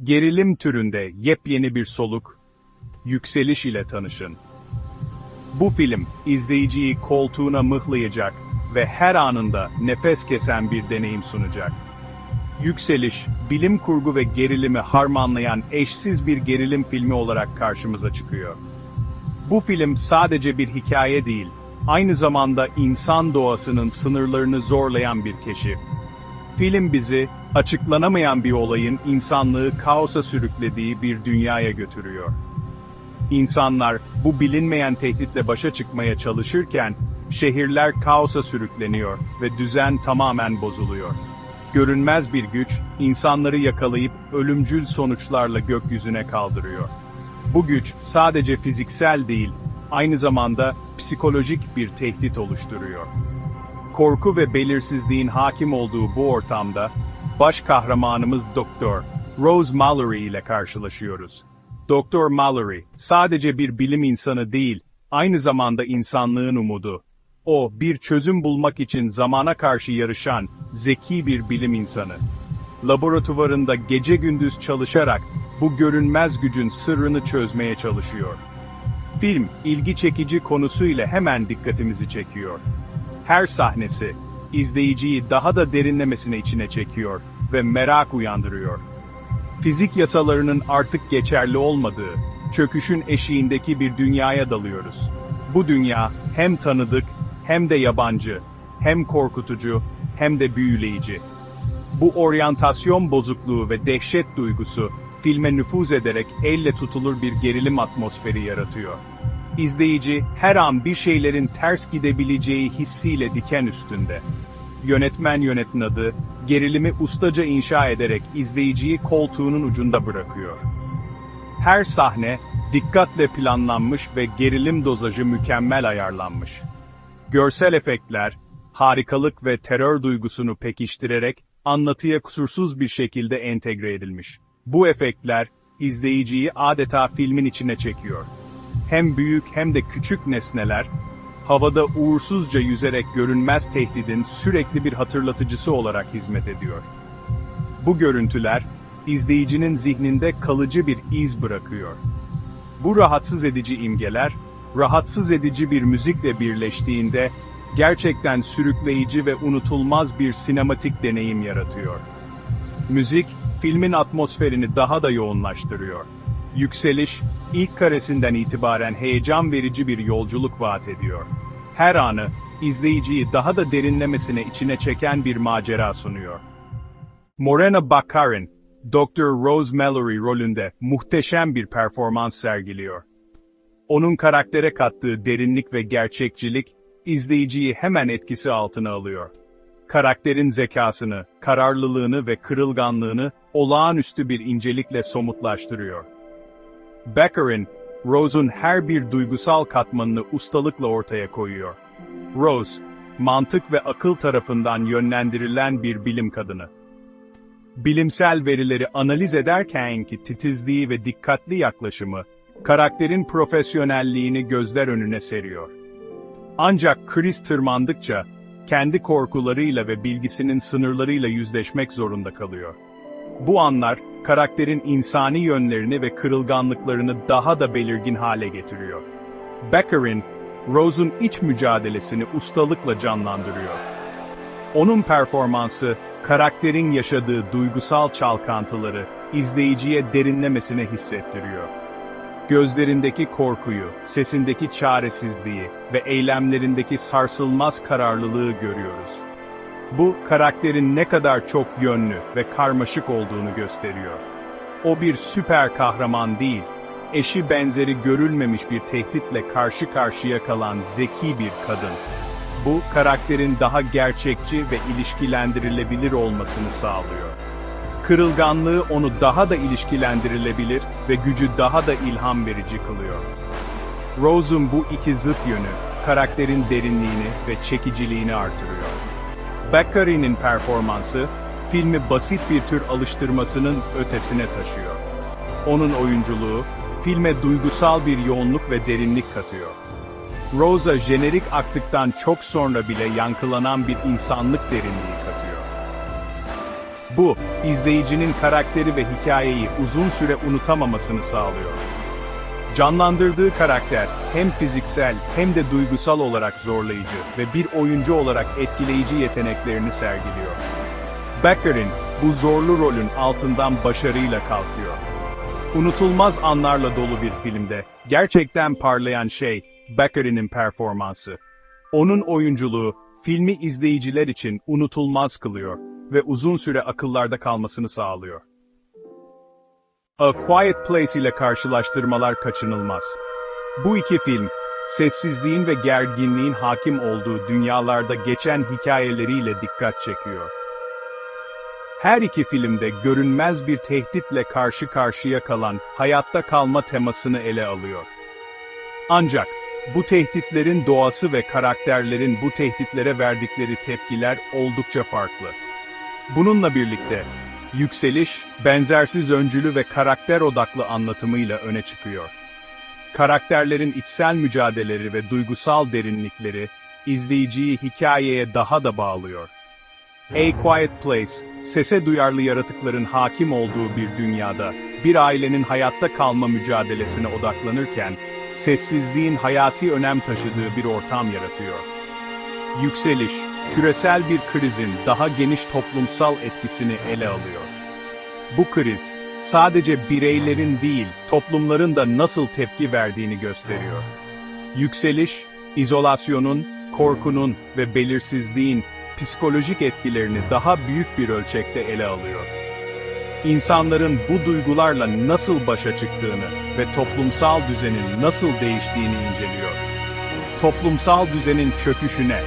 Gerilim türünde yepyeni bir soluk, Yükseliş ile tanışın. Bu film, izleyiciyi koltuğuna mıhlayacak ve her anında nefes kesen bir deneyim sunacak. Yükseliş, bilim kurgu ve gerilimi harmanlayan eşsiz bir gerilim filmi olarak karşımıza çıkıyor. Bu film sadece bir hikaye değil, aynı zamanda insan doğasının sınırlarını zorlayan bir keşif. Film bizi, açıklanamayan bir olayın insanlığı kaosa sürüklediği bir dünyaya götürüyor. İnsanlar, bu bilinmeyen tehditle başa çıkmaya çalışırken, şehirler kaosa sürükleniyor ve düzen tamamen bozuluyor. Görünmez bir güç, insanları yakalayıp ölümcül sonuçlarla gökyüzüne kaldırıyor. Bu güç, sadece fiziksel değil, aynı zamanda psikolojik bir tehdit oluşturuyor. Korku ve belirsizliğin hakim olduğu bu ortamda, baş kahramanımız Doktor Rose Mallory ile karşılaşıyoruz. Doktor Mallory, sadece bir bilim insanı değil, aynı zamanda insanlığın umudu. O, bir çözüm bulmak için zamana karşı yarışan, zeki bir bilim insanı. Laboratuvarında gece gündüz çalışarak, bu görünmez gücün sırrını çözmeye çalışıyor. Film, ilgi çekici konusuyla hemen dikkatimizi çekiyor. Her sahnesi, izleyiciyi daha da derinlemesine içine çekiyor ve merak uyandırıyor. Fizik yasalarının artık geçerli olmadığı, çöküşün eşiğindeki bir dünyaya dalıyoruz. Bu dünya, hem tanıdık, hem de yabancı, hem korkutucu, hem de büyüleyici. Bu oryantasyon bozukluğu ve dehşet duygusu, filme nüfuz ederek elle tutulur bir gerilim atmosferi yaratıyor. İzleyici, her an bir şeylerin ters gidebileceği hissiyle diken üstünde. Yönetmen yönetmeni, gerilimi ustaca inşa ederek izleyiciyi koltuğunun ucunda bırakıyor. Her sahne, dikkatle planlanmış ve gerilim dozajı mükemmel ayarlanmış. Görsel efektler, harikalık ve terör duygusunu pekiştirerek, anlatıya kusursuz bir şekilde entegre edilmiş. Bu efektler, izleyiciyi adeta filmin içine çekiyor. Hem büyük hem de küçük nesneler, havada uğursuzca yüzerek görünmez tehdidin sürekli bir hatırlatıcısı olarak hizmet ediyor. Bu görüntüler, izleyicinin zihninde kalıcı bir iz bırakıyor. Bu rahatsız edici imgeler, rahatsız edici bir müzikle birleştiğinde, gerçekten sürükleyici ve unutulmaz bir sinematik deneyim yaratıyor. Müzik, filmin atmosferini daha da yoğunlaştırıyor. Yükseliş, ilk karesinden itibaren heyecan verici bir yolculuk vaat ediyor. Her anı, izleyiciyi daha da derinlemesine içine çeken bir macera sunuyor. Morena Baccarin, Dr. Rose Mallory rolünde muhteşem bir performans sergiliyor. Onun karaktere kattığı derinlik ve gerçekçilik, izleyiciyi hemen etkisi altına alıyor. Karakterin zekasını, kararlılığını ve kırılganlığını olağanüstü bir incelikle somutlaştırıyor. Baccarin, Rose'un her bir duygusal katmanını ustalıkla ortaya koyuyor. Rose, mantık ve akıl tarafından yönlendirilen bir bilim kadını. Bilimsel verileri analiz ederkenki titizliği ve dikkatli yaklaşımı, karakterin profesyonelliğini gözler önüne seriyor. Ancak kriz tırmandıkça, kendi korkularıyla ve bilgisinin sınırlarıyla yüzleşmek zorunda kalıyor. Bu anlar, karakterin insani yönlerini ve kırılganlıklarını daha da belirgin hale getiriyor. Baccarin, Rose'un iç mücadelesini ustalıkla canlandırıyor. Onun performansı, karakterin yaşadığı duygusal çalkantıları, izleyiciye derinlemesine hissettiriyor. Gözlerindeki korkuyu, sesindeki çaresizliği ve eylemlerindeki sarsılmaz kararlılığı görüyoruz. Bu, karakterin ne kadar çok yönlü ve karmaşık olduğunu gösteriyor. O bir süper kahraman değil, eşi benzeri görülmemiş bir tehditle karşı karşıya kalan zeki bir kadın. Bu, karakterin daha gerçekçi ve ilişkilendirilebilir olmasını sağlıyor. Kırılganlığı onu daha da ilişkilendirilebilir ve gücü daha da ilham verici kılıyor. Rose'un bu iki zıt yönü, karakterin derinliğini ve çekiciliğini artırıyor. Baccarin'in performansı, filmi basit bir tür alıştırmasının ötesine taşıyor. Onun oyunculuğu, filme duygusal bir yoğunluk ve derinlik katıyor. Rose'a jenerik aktıktan çok sonra bile yankılanan bir insanlık derinliği katıyor. Bu, izleyicinin karakteri ve hikayeyi uzun süre unutamamasını sağlıyor. Canlandırdığı karakter, hem fiziksel hem de duygusal olarak zorlayıcı ve bir oyuncu olarak etkileyici yeteneklerini sergiliyor. Becker'in, bu zorlu rolün altından başarıyla kalkıyor. Unutulmaz anlarla dolu bir filmde, gerçekten parlayan şey, Becker'in performansı. Onun oyunculuğu, filmi izleyiciler için unutulmaz kılıyor ve uzun süre akıllarda kalmasını sağlıyor. A Quiet Place ile karşılaştırmalar kaçınılmaz. Bu iki film, sessizliğin ve gerginliğin hakim olduğu dünyalarda geçen hikayeleriyle dikkat çekiyor. Her iki filmde görünmez bir tehditle karşı karşıya kalan hayatta kalma temasını ele alıyor. Ancak, bu tehditlerin doğası ve karakterlerin bu tehditlere verdikleri tepkiler oldukça farklı. Bununla birlikte, Yükseliş, benzersiz öncülü ve karakter odaklı anlatımıyla öne çıkıyor. Karakterlerin içsel mücadeleleri ve duygusal derinlikleri, izleyiciyi hikayeye daha da bağlıyor. A Quiet Place, sese duyarlı yaratıkların hakim olduğu bir dünyada, bir ailenin hayatta kalma mücadelesine odaklanırken, sessizliğin hayati önem taşıdığı bir ortam yaratıyor. Yükseliş, küresel bir krizin daha geniş toplumsal etkisini ele alıyor. Bu kriz, sadece bireylerin değil, toplumların da nasıl tepki verdiğini gösteriyor. Yükseliş, izolasyonun, korkunun ve belirsizliğin psikolojik etkilerini daha büyük bir ölçekte ele alıyor. İnsanların bu duygularla nasıl başa çıktığını ve toplumsal düzenin nasıl değiştiğini inceliyor. Toplumsal düzenin çöküşüne,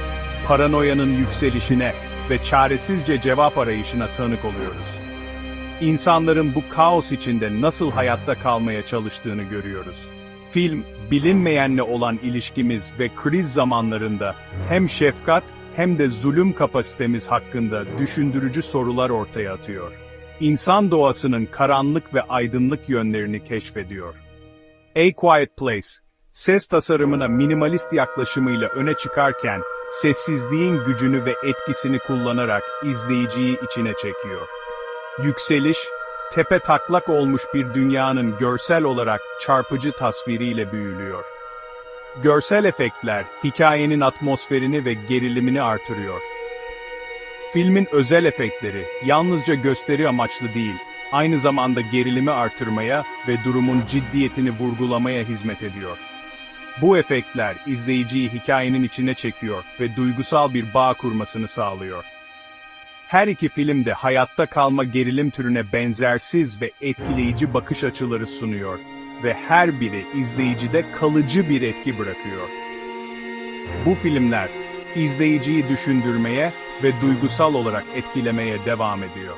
paranoyanın yükselişine ve çaresizce cevap arayışına tanık oluyoruz. İnsanların bu kaos içinde nasıl hayatta kalmaya çalıştığını görüyoruz. Film, bilinmeyenle olan ilişkimiz ve kriz zamanlarında hem şefkat hem de zulüm kapasitemiz hakkında düşündürücü sorular ortaya atıyor. İnsan doğasının karanlık ve aydınlık yönlerini keşfediyor. A Quiet Place, ses tasarımına minimalist yaklaşımıyla öne çıkarken, sessizliğin gücünü ve etkisini kullanarak izleyiciyi içine çekiyor. Yükseliş, tepe taklak olmuş bir dünyanın görsel olarak çarpıcı tasviriyle büyülüyor. Görsel efektler, hikayenin atmosferini ve gerilimini artırıyor. Filmin özel efektleri, yalnızca gösteri amaçlı değil, aynı zamanda gerilimi artırmaya ve durumun ciddiyetini vurgulamaya hizmet ediyor. Bu efektler, izleyiciyi hikayenin içine çekiyor ve duygusal bir bağ kurmasını sağlıyor. Her iki film de hayatta kalma gerilim türüne benzersiz ve etkileyici bakış açıları sunuyor ve her biri izleyicide kalıcı bir etki bırakıyor. Bu filmler, izleyiciyi düşündürmeye ve duygusal olarak etkilemeye devam ediyor.